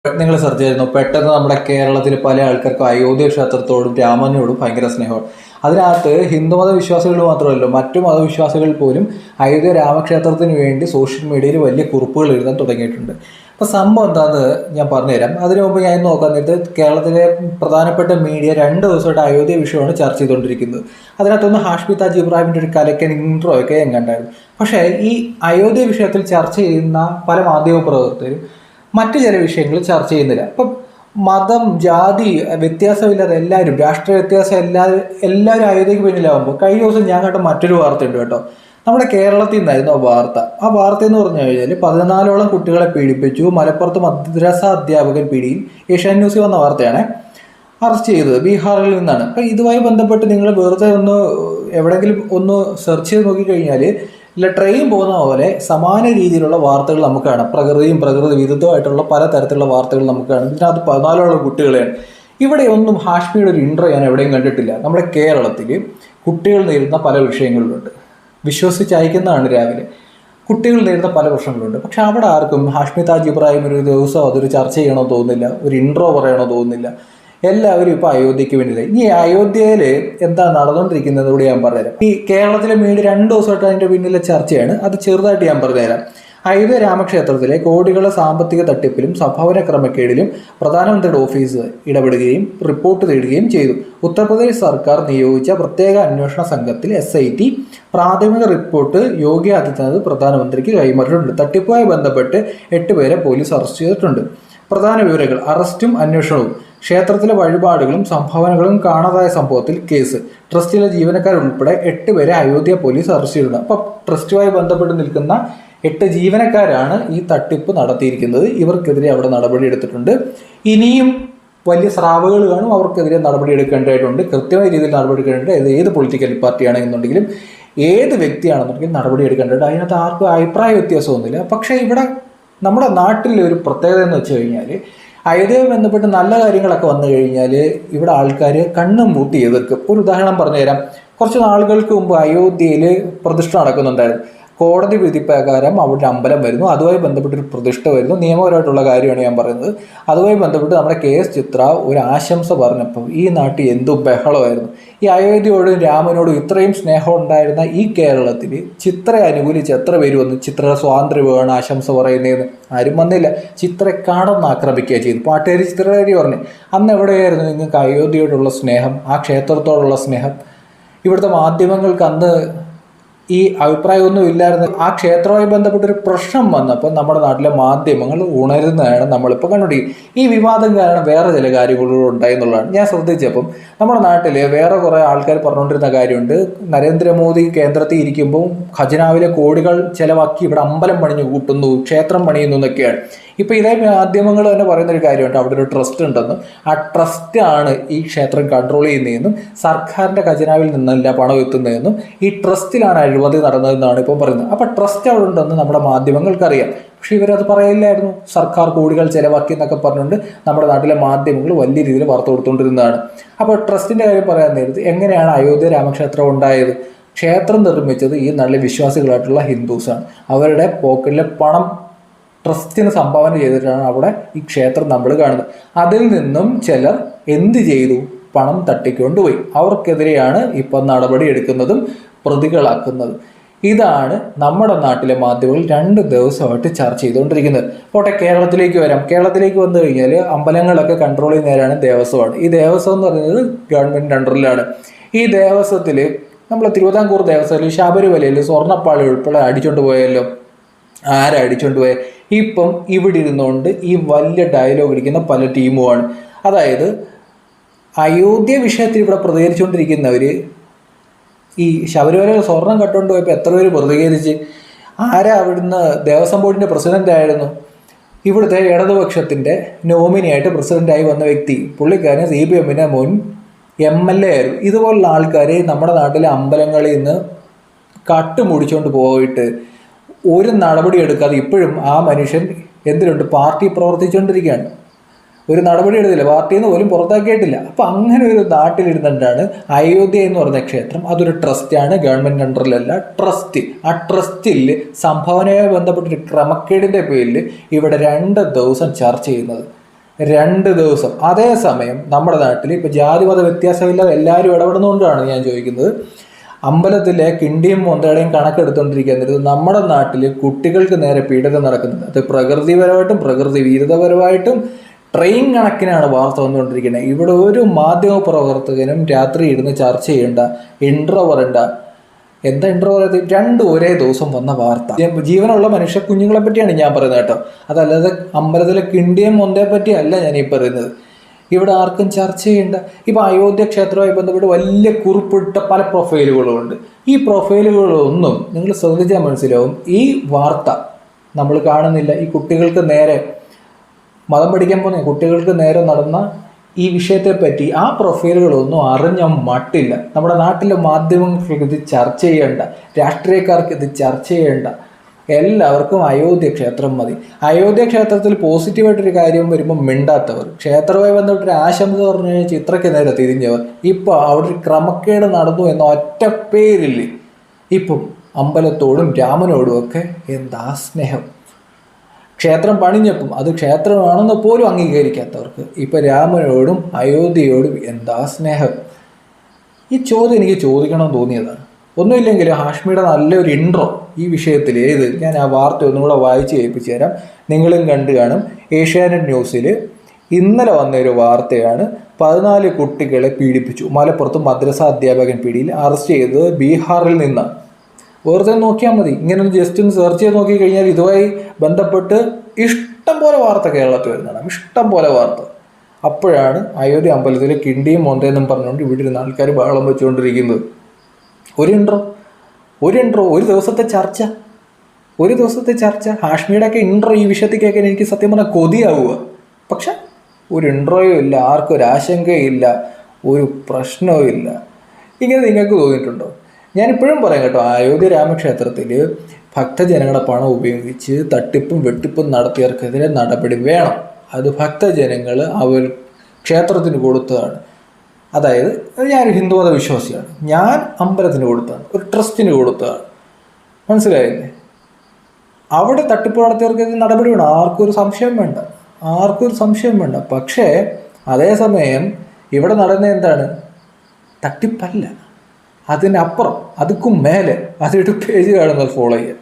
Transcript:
നിങ്ങൾ സെർച്ച് ചെയ്യുന്നു പെട്ടെന്ന് നമ്മുടെ കേരളത്തിൽ പല ആൾക്കാർക്കും അയോധ്യ ക്ഷേത്രത്തോടും രാമനോടും ഭയങ്കര സ്നേഹമാണ്. അതിനകത്ത് ഹിന്ദുമത വിശ്വാസികൾ മാത്രമല്ല, മറ്റു മതവിശ്വാസികൾ പോലും അയോധ്യ രാമക്ഷേത്രത്തിന് വേണ്ടി സോഷ്യൽ മീഡിയയിൽ വലിയ കുറിപ്പുകൾ എഴുതാൻ തുടങ്ങിയിട്ടുണ്ട്. അപ്പോൾ സംഭവം എന്താണെന്ന് ഞാൻ പറഞ്ഞുതരാം. അതിനു മുമ്പ് ഞാൻ നോക്കാൻ നേരത്ത് കേരളത്തിലെ പ്രധാനപ്പെട്ട മീഡിയ 2 ദിവസമായിട്ട് അയോധ്യ വിഷയമാണ് ചർച്ച ചെയ്തുകൊണ്ടിരിക്കുന്നത്. അതിനകത്തൊന്ന് ഹാഷ്മി താജ് ഇബ്രാഹിമിൻ്റെ ഒരു കലക്കൻ ഇൻട്രോ ഒക്കെ ഞാൻ കണ്ടായിരുന്നു. പക്ഷേ ഈ അയോധ്യ വിഷയത്തിൽ ചർച്ച ചെയ്യുന്ന പല മാധ്യമപ്രവർത്തകരും മറ്റു ചില വിഷയങ്ങൾ ചർച്ച ചെയ്യുന്നില്ല. അപ്പം മതം, ജാതി വ്യത്യാസമില്ലാതെ എല്ലാവരും, രാഷ്ട്രീയ വ്യത്യാസം എല്ലാവരും അയോധ്യയ്ക്ക് പിന്നിലാവുമ്പോൾ കഴിഞ്ഞ ദിവസം ഞാൻ കണ്ട മറ്റൊരു വാർത്തയുണ്ട് കേട്ടോ. നമ്മുടെ കേരളത്തിൽ നിന്നായിരുന്നു ആ വാർത്ത. ആ വാർത്ത എന്ന് പറഞ്ഞു കഴിഞ്ഞാൽ 14ഓളം കുട്ടികളെ പീഡിപ്പിച്ചു, മലപ്പുറത്ത് മദ്രസ അധ്യാപകൻ പിടിയിൽ. ഏഷ്യാനെറ്റ് ന്യൂസിൽ വന്ന വാർത്തയാണ്. അറസ്റ്റ് ചെയ്തത് ബീഹാറിൽ നിന്നാണ്. അപ്പം ഇതുമായി ബന്ധപ്പെട്ട് നിങ്ങൾ വെറുതെ ഒന്ന് എവിടെയെങ്കിലും ഒന്ന് സെർച്ച് ചെയ്ത് നോക്കിക്കഴിഞ്ഞാൽ ഇല്ല, ട്രെയിൻ പോകുന്ന പോലെ സമാന രീതിയിലുള്ള വാർത്തകൾ നമുക്ക് കാണാം. പ്രകൃതി വിരുദ്ധമായിട്ടുള്ള പല തരത്തിലുള്ള വാർത്തകൾ നമുക്ക് കാണാം. ഇതിനകത്ത് 14ഓളം കുട്ടികളെയാണ്. ഇവിടെ ഒന്നും ഹാഷ്മിയുടെ ഒരു ഇൻട്രോ ഞാൻ എവിടെയും കണ്ടിട്ടില്ല. നമ്മുടെ കേരളത്തിൽ കുട്ടികൾ നേരിടുന്ന പല വിഷയങ്ങളുണ്ട്. വിശ്വസിച്ച് അയക്കുന്നതാണ് രാവിലെ. കുട്ടികൾ നേരിടുന്ന പല പ്രശ്നങ്ങളുണ്ട്. പക്ഷെ അവിടെ ആർക്കും ഹാഷ്മി താജ് ഇബ്രാഹിം ഒരു ദിവസം അതൊരു ചർച്ച ചെയ്യണമെന്ന് തോന്നുന്നില്ല, ഒരു ഇൻട്രോ പറയണമെന്ന് തോന്നുന്നില്ല. എല്ലാവരും ഇപ്പോൾ അയോധ്യയ്ക്ക് വേണ്ടിയില്ല. ഈ അയോധ്യയിൽ എന്താ നടന്നുകൊണ്ടിരിക്കുന്നത് കൂടി ഞാൻ പറഞ്ഞുതരാം. ഈ കേരളത്തിലെ മീഡിയ 2 ദിവസമായിട്ട് അതിൻ്റെ പിന്നിലെ ചർച്ചയാണ്. അത് ചെറുതായിട്ട് ഞാൻ പറഞ്ഞുതരാം. അയോധ്യ രാമക്ഷേത്രത്തിലെ കോടികളുടെ സാമ്പത്തിക തട്ടിപ്പിലും സംഭാവന ക്രമക്കേടിലും പ്രധാനമന്ത്രിയുടെ ഓഫീസ് ഇടപെടുകയും റിപ്പോർട്ട് തേടുകയും ചെയ്തു. ഉത്തർപ്രദേശ് സർക്കാർ നിയോഗിച്ച പ്രത്യേക അന്വേഷണ സംഘത്തിൽ SIT പ്രാഥമിക റിപ്പോർട്ട് യോഗി ആദിത്യനാഥ് പ്രധാനമന്ത്രിക്ക് കൈമാറിയിട്ടുണ്ട്. തട്ടിപ്പുമായി ബന്ധപ്പെട്ട് 8 പേരെ പോലീസ് അറസ്റ്റ് ചെയ്തിട്ടുണ്ട്. പ്രധാന വിവരങ്ങൾ: അറസ്റ്റും അന്വേഷണവും. ക്ഷേത്രത്തിലെ വഴിപാടുകളും സംഭാവനകളും കാണാതായ സംഭവത്തിൽ കേസ്. ട്രസ്റ്റിലെ ജീവനക്കാരുൾപ്പെടെ 8 പേരെ അയോധ്യ പോലീസ് അറസ്റ്റ് ചെയ്തിട്ടുണ്ട്. അപ്പം ട്രസ്റ്റുമായി ബന്ധപ്പെട്ട് നിൽക്കുന്ന 8 ജീവനക്കാരാണ് ഈ തട്ടിപ്പ് നടത്തിയിരിക്കുന്നത്. ഇവർക്കെതിരെ അവിടെ നടപടി എടുത്തിട്ടുണ്ട്. ഇനിയും വലിയ സ്രാവുകൾ കാണും, അവർക്കെതിരെ നടപടി എടുക്കേണ്ടതായിട്ടുണ്ട്. കൃത്യമായ രീതിയിൽ നടപടി എടുക്കേണ്ടത് ഏത് പൊളിറ്റിക്കൽ പാർട്ടിയാണെന്നുണ്ടെങ്കിലും ഏത് വ്യക്തിയാണെന്നുണ്ടെങ്കിലും നടപടി എടുക്കേണ്ടത്. അതിനകത്ത് ആർക്കും അഭിപ്രായ വ്യത്യാസമൊന്നുമില്ല. പക്ഷേ ഇവിടെ നമ്മുടെ നാട്ടിലെ ഒരു പ്രത്യേകത എന്ന് വെച്ച് കഴിഞ്ഞാൽ അയോധ്യയുമായി ബന്ധപ്പെട്ട് നല്ല കാര്യങ്ങളൊക്കെ വന്നു കഴിഞ്ഞാൽ ഇവിടെ ആൾക്കാർ കണ്ണും പൂട്ടി എതിർക്കും. ഒരു ഉദാഹരണം പറഞ്ഞുതരാം. കുറച്ച് നാളുകൾക്ക് മുമ്പ് അയോധ്യയിൽ പ്രതിഷ്ഠ നടക്കുന്നുണ്ടായിരുന്നു. കോടതി വിധി പ്രകാരം അവിടെ അമ്പലം വരുന്നു. അതുമായി ബന്ധപ്പെട്ടൊരു പ്രതിഷ്ഠ വരുന്നു. നിയമപരമായിട്ടുള്ള കാര്യമാണ് ഞാൻ പറയുന്നത്. അതുമായി ബന്ധപ്പെട്ട് നമ്മുടെ KS ചിത്ര ഒരു ആശംസ പറഞ്ഞപ്പോൾ ഈ നാട്ടിൽ എന്തു ബഹളമായിരുന്നു. ഈ അയോധ്യയോടും രാമനോടും ഇത്രയും സ്നേഹം ഉണ്ടായിരുന്ന ഈ കേരളത്തിൽ ചിത്രയെ അനുകൂലിച്ച് എത്ര പേര് വന്നു? ചിത്രയുടെ സ്വാതന്ത്ര്യമാണ് ആശംസ പറയുന്നതെന്ന് ആരും വന്നില്ല. ചിത്രയെ കാണുന്ന ആക്രമിക്കുക ചെയ്തു. പാട്ടുകാർ ചിത്രകാരി പറഞ്ഞു, അന്ന് എവിടെയായിരുന്നു നിങ്ങൾക്ക് അയോധ്യയോടുള്ള സ്നേഹം, ആ ക്ഷേത്രത്തോടുള്ള സ്നേഹം? ഇവിടുത്തെ മാധ്യമങ്ങൾക്ക് അന്ന് ഈ അഭിപ്രായമൊന്നും ഇല്ലായിരുന്നു. ആ ക്ഷേത്രവുമായി ബന്ധപ്പെട്ടൊരു പ്രശ്നം വന്നപ്പോൾ നമ്മുടെ നാട്ടിലെ മാധ്യമങ്ങൾ ഉണരുന്നതാണ് നമ്മളിപ്പോൾ കണ്ടുപിടിക്കും. ഈ വിവാദം കാരണം വേറെ ചില കാര്യങ്ങളും ഉണ്ടായി എന്നുള്ളതാണ് ഞാൻ ശ്രദ്ധിച്ചപ്പം. നമ്മുടെ നാട്ടിൽ വേറെ കുറേ ആൾക്കാർ പറഞ്ഞുകൊണ്ടിരുന്ന കാര്യമുണ്ട്. നരേന്ദ്രമോദി കേന്ദ്രത്തിൽ ഇരിക്കുമ്പോൾ ഖജനാവിലെ കോടികൾ ചിലവാക്കി ഇവിടെ അമ്പലം പണിഞ്ഞു കൂട്ടുന്നു, ക്ഷേത്രം പണിയുന്നു എന്നൊക്കെയാണ്. ഇപ്പോൾ ഇതേ മാധ്യമങ്ങൾ തന്നെ പറയുന്നൊരു കാര്യമുണ്ട്, അവിടെ ഒരു ട്രസ്റ്റ് ഉണ്ടെന്നും ആ ട്രസ്റ്റാണ് ഈ ക്ഷേത്രം കൺട്രോൾ ചെയ്യുന്നതെന്നും സർക്കാരിൻ്റെ ഖജനാവിൽ നിന്നല്ല പണം എത്തുന്നതെന്നും ഈ ട്രസ്റ്റിലാണ് അഴിമതി നടന്നതെന്നാണ് ഇപ്പം പറയുന്നത്. അപ്പോൾ ട്രസ്റ്റ് അവിടെ ഉണ്ടെന്ന് നമ്മുടെ മാധ്യമങ്ങൾക്കറിയാം. പക്ഷേ ഇവരത് പറയില്ലായിരുന്നു. സർക്കാർ കോടികൾ ചിലവാക്കി എന്നൊക്കെ പറഞ്ഞുകൊണ്ട് നമ്മുടെ നാട്ടിലെ മാധ്യമങ്ങൾ വലിയ രീതിയിൽ വാർത്ത കൊടുത്തുകൊണ്ടിരുന്നതാണ്. അപ്പോൾ ട്രസ്റ്റിൻ്റെ കാര്യം പറയാൻ നേരത്ത് എങ്ങനെയാണ് അയോധ്യ രാമക്ഷേത്രം ഉണ്ടായത്? ക്ഷേത്രം നിർമ്മിച്ചത് ഈ നല്ല വിശ്വാസികളായിട്ടുള്ള ഹിന്ദുസാണ്. അവരുടെ പോക്കറ്റിലെ പണം ട്രസ്റ്റിന് സംഭാവന ചെയ്തിട്ടാണ് അവിടെ ഈ ക്ഷേത്രം നമ്മൾ കാണുന്നത്. അതിൽ നിന്നും ചിലർ എന്ത് ചെയ്തു? പണം തട്ടിക്കൊണ്ടുപോയി. അവർക്കെതിരെയാണ് ഇപ്പം നടപടി എടുക്കുന്നതും പ്രതികളാക്കുന്നതും. ഇതാണ് നമ്മുടെ നാട്ടിലെ മാധ്യമങ്ങൾ 2 ദിവസമായിട്ട് ചർച്ച ചെയ്തുകൊണ്ടിരിക്കുന്നത്. പോട്ടെ, കേരളത്തിലേക്ക് വരാം. കേരളത്തിലേക്ക് വന്നു കഴിഞ്ഞാൽ അമ്പലങ്ങളൊക്കെ കൺട്രോൾ ചെയ്യുന്നവരാണ് ദേവസ്വമാണ്. ഈ ദേവസ്വം എന്ന് പറയുന്നത് ഗവൺമെൻറ് അണ്ടറിലാണ്. ഈ ദേവസ്വത്തിൽ നമ്മൾ തിരുവിതാംകൂർ ദേവസ്വത്തിൽ ശബരിമലയിൽ സ്വർണ്ണപ്പാളി ഉൾപ്പെടെ അടിച്ചുകൊണ്ട് പോയല്ലോ. ആരടിച്ചുകൊണ്ട് പോയ? ഇപ്പം ഇവിടെ ഇരുന്നുകൊണ്ട് ഈ വലിയ ഡയലോഗ് അടിക്കുന്ന പല ടീമുമാണ്. അതായത് അയോധ്യ വിഷയത്തിൽ ഇവിടെ പ്രതികരിച്ചുകൊണ്ടിരിക്കുന്നവർ ഈ ശബരിമല സ്വർണം കട്ടുകൊണ്ട് പോയപ്പോൾ എത്ര പേര് പ്രതികരിച്ച്? അവിടുന്ന് ദേവസ്വം ബോർഡിൻ്റെ പ്രസിഡൻ്റ് ആയിരുന്നു. ഇവിടുത്തെ ഇടതുപക്ഷത്തിൻ്റെ നോമിനിയായിട്ട് പ്രസിഡൻ്റായി വന്ന വ്യക്തി. പുള്ളിക്കാരൻ CPM മുൻ MLA ആയിരുന്നു. ഇതുപോലുള്ള ആൾക്കാർ നമ്മുടെ നാട്ടിലെ അമ്പലങ്ങളിൽ നിന്ന് കട്ടുമുടിച്ചുകൊണ്ട് പോയിട്ട് ഒരു നടപടി എടുക്കാതെ ഇപ്പോഴും ആ മനുഷ്യൻ എന്തിനുണ്ട്? പാർട്ടി പ്രവർത്തിച്ചുകൊണ്ടിരിക്കുകയാണ്. ഒരു നടപടി എടുത്തില്ല, പാർട്ടിയിൽ നിന്ന് പോലും പുറത്താക്കിയിട്ടില്ല. അപ്പോൾ അങ്ങനെ ഒരു നാട്ടിലിരുന്നിട്ടാണ് അയോധ്യ എന്ന് പറഞ്ഞ ക്ഷേത്രം, അതൊരു ട്രസ്റ്റാണ്, ഗവൺമെൻറ് അണ്ടറിലല്ല, ട്രസ്റ്റ്. ആ ട്രസ്റ്റിൽ സംഭാവനയുമായി ബന്ധപ്പെട്ടൊരു ക്രമക്കേടിൻ്റെ പേരിൽ ഇവിടെ 2 ദിവസം ചർച്ച ചെയ്യുന്നത്. 2 ദിവസം. അതേസമയം നമ്മുടെ നാട്ടിൽ ഇപ്പോൾ ജാതിമത വ്യത്യാസമില്ലാതെ എല്ലാവരും ഇടപെടുന്നതുകൊണ്ടാണ് ഞാൻ ചോദിക്കുന്നത്. അമ്പലത്തിലെ കിണ്ടിയും മൊന്തയുടെയും കണക്കെടുത്തുകൊണ്ടിരിക്കുന്നത് നമ്മുടെ നാട്ടിൽ കുട്ടികൾക്ക് നേരെ പീഡനം നടക്കുന്നത്. അത് പ്രകൃതിപരമായിട്ടും പ്രകൃതി വിരുദ്ധപരമായിട്ടും ട്രെയിൻ കണക്കിനാണ് വാർത്ത വന്നുകൊണ്ടിരിക്കുന്നത്. ഇവിടെ ഒരു മാധ്യമ പ്രവർത്തകനും രാത്രി ഇരുന്ന് ചർച്ച ചെയ്യേണ്ട, ഇൻട്രോ പറയണ്ട. എന്താ ഇൻട്രോ പറയുന്നത്? 2 ഒരേ ദിവസം വന്ന വാർത്ത. ജീവനുള്ള മനുഷ്യ കുഞ്ഞുങ്ങളെ പറ്റിയാണ് ഞാൻ പറയുന്നത് കേട്ടോ. അതല്ലാതെ അമ്പലത്തിലെ കിണ്ടിയും മൊന്തയെ പറ്റി അല്ല ഞാൻ ഈ പറയുന്നത്. ഇവിടെ ആർക്കും ചർച്ച ചെയ്യേണ്ട. ഇപ്പം അയോധ്യ ക്ഷേത്രവുമായി ബന്ധപ്പെട്ട് വലിയ കുറിപ്പിട്ട പല പ്രൊഫൈലുകളുമുണ്ട്. ഈ പ്രൊഫൈലുകളൊന്നും നിങ്ങൾ ശ്രദ്ധിച്ചാൽ മനസ്സിലാവും, ഈ വാർത്ത നമ്മൾ കാണുന്നില്ല. ഈ കുട്ടികൾക്ക് നേരെ മതം പഠിക്കാൻ പോകുന്ന കുട്ടികൾക്ക് നേരെ നടന്ന ഈ വിഷയത്തെപ്പറ്റി ആ പ്രൊഫൈലുകളൊന്നും അറിഞ്ഞ മട്ടില്ല. നമ്മുടെ നാട്ടിലെ മാധ്യമങ്ങൾക്ക് ഇത് ചർച്ച ചെയ്യേണ്ട, രാഷ്ട്രീയക്കാർക്ക് ഇത് ചർച്ച ചെയ്യേണ്ട. എല്ലാവർക്കും അയോധ്യ ക്ഷേത്രം മതി. അയോധ്യ ക്ഷേത്രത്തിൽ പോസിറ്റീവായിട്ടൊരു കാര്യം വരുമ്പോൾ മിണ്ടാത്തവർ, ക്ഷേത്രവുമായി ബന്ധപ്പെട്ടൊരു ആശംസ പറഞ്ഞു കഴിഞ്ഞാൽ ചിത്രയ്ക്ക് നേരെ തിരിഞ്ഞവർ, ഇപ്പോൾ അവിടെ ഒരു ക്രമക്കേട് നടന്നു എന്ന ഒറ്റ പേരില്ലേ. ഇപ്പം അമ്പലത്തോടും രാമനോടും ഒക്കെ എന്താ സ്നേഹം. ക്ഷേത്രം പണിഞ്ഞപ്പം അത് ക്ഷേത്രമാണെന്ന് പോലും അംഗീകരിക്കാത്തവർക്ക് ഇപ്പം രാമനോടും അയോധ്യയോടും എന്താ സ്നേഹം. ഈ ചോദ്യം എനിക്ക് ചോദിക്കണമെന്ന് തോന്നിയതാണ്. ഒന്നുമില്ലെങ്കിലും ഹാഷ്മിയുടെ നല്ലൊരു ഇൻട്രോ ഈ വിഷയത്തിൽ ഞാൻ ആ വാർത്ത ഒന്നുകൂടെ വായിച്ച് കേൾപ്പിച്ചു തരാം. നിങ്ങളും കണ്ടു കാണും. ഏഷ്യാനെറ്റ് ന്യൂസിൽ ഇന്നലെ വന്നൊരു വാർത്തയാണ്. 14 കുട്ടികളെ പീഡിപ്പിച്ചു. മലപ്പുറത്ത് മദ്രസ അധ്യാപകൻ പിടിയിൽ. അറസ്റ്റ് ചെയ്തത് ബീഹാറിൽ നിന്നാണ്. വെറുതെ നോക്കിയാൽ മതി, ഇങ്ങനെ ഒന്ന് ജസ്റ്റ് ഒന്ന് സെർച്ച് ചെയ്ത് നോക്കി കഴിഞ്ഞാൽ ഇതുമായി ബന്ധപ്പെട്ട് ഇഷ്ടം പോലെ വാർത്ത കേരളത്തിൽ വരുന്നതാണ്. ഇഷ്ടം പോലെ വാർത്ത. അപ്പോഴാണ് അയോധ്യ അമ്പലത്തിൽ കിണ്ടിയും മൊന്തയെന്നും പറഞ്ഞുകൊണ്ട് ഇവിടെ ഇരുന്ന ആൾക്കാർ ബഹളം വെച്ചുകൊണ്ടിരിക്കുന്നത്. ഒരു ഇൻട്രോ, ഒരു ദിവസത്തെ ചർച്ച. ഹാഷ്മിയുടെയൊക്കെ ഇൻട്രോ ഈ വിഷയത്തിൽ കേൾക്കാൻ എനിക്ക് സത്യം പറഞ്ഞാൽ കൊതിയാവുക. പക്ഷെ ഒരു ഇൻട്രോയും ഇല്ല, ആർക്കും ഒരു ആശങ്കയില്ല, ഒരു പ്രശ്നവും ഇല്ല. ഇങ്ങനെ നിങ്ങൾക്ക് തോന്നിയിട്ടുണ്ടോ? ഞാനിപ്പോഴും പറയാം കേട്ടോ, അയോധ്യ രാമക്ഷേത്രത്തിൽ ഭക്തജനങ്ങളുടെ പണം ഉപയോഗിച്ച് തട്ടിപ്പും വെട്ടിപ്പും നടത്തിയവർക്കെതിരെ നടപടി വേണം. അത് ഭക്തജനങ്ങൾ അവർ ക്ഷേത്രത്തിന് കൊടുത്തതാണ്. അതായത് ഞാനൊരു ഹിന്ദുമത വിശ്വാസിയാണ്, ഞാൻ അമ്പലത്തിന് കൊടുത്തതാണ്, ഒരു ട്രസ്റ്റിന് കൊടുത്തതാണ്. മനസ്സിലായില്ലേ? അവിടെ തട്ടിപ്പ് നടത്തിയവർക്കെതിരെ നടപടി വേണം. ആർക്കും ഒരു സംശയം വേണ്ട. പക്ഷേ അതേസമയം ഇവിടെ നടന്ന എന്താണ്? തട്ടിപ്പല്ല, അതിനപ്പുറം, അതുക്കും മേലെ. അതൊരു പേജ് കാണുന്നത് ഫോളോ ചെയ്യുക.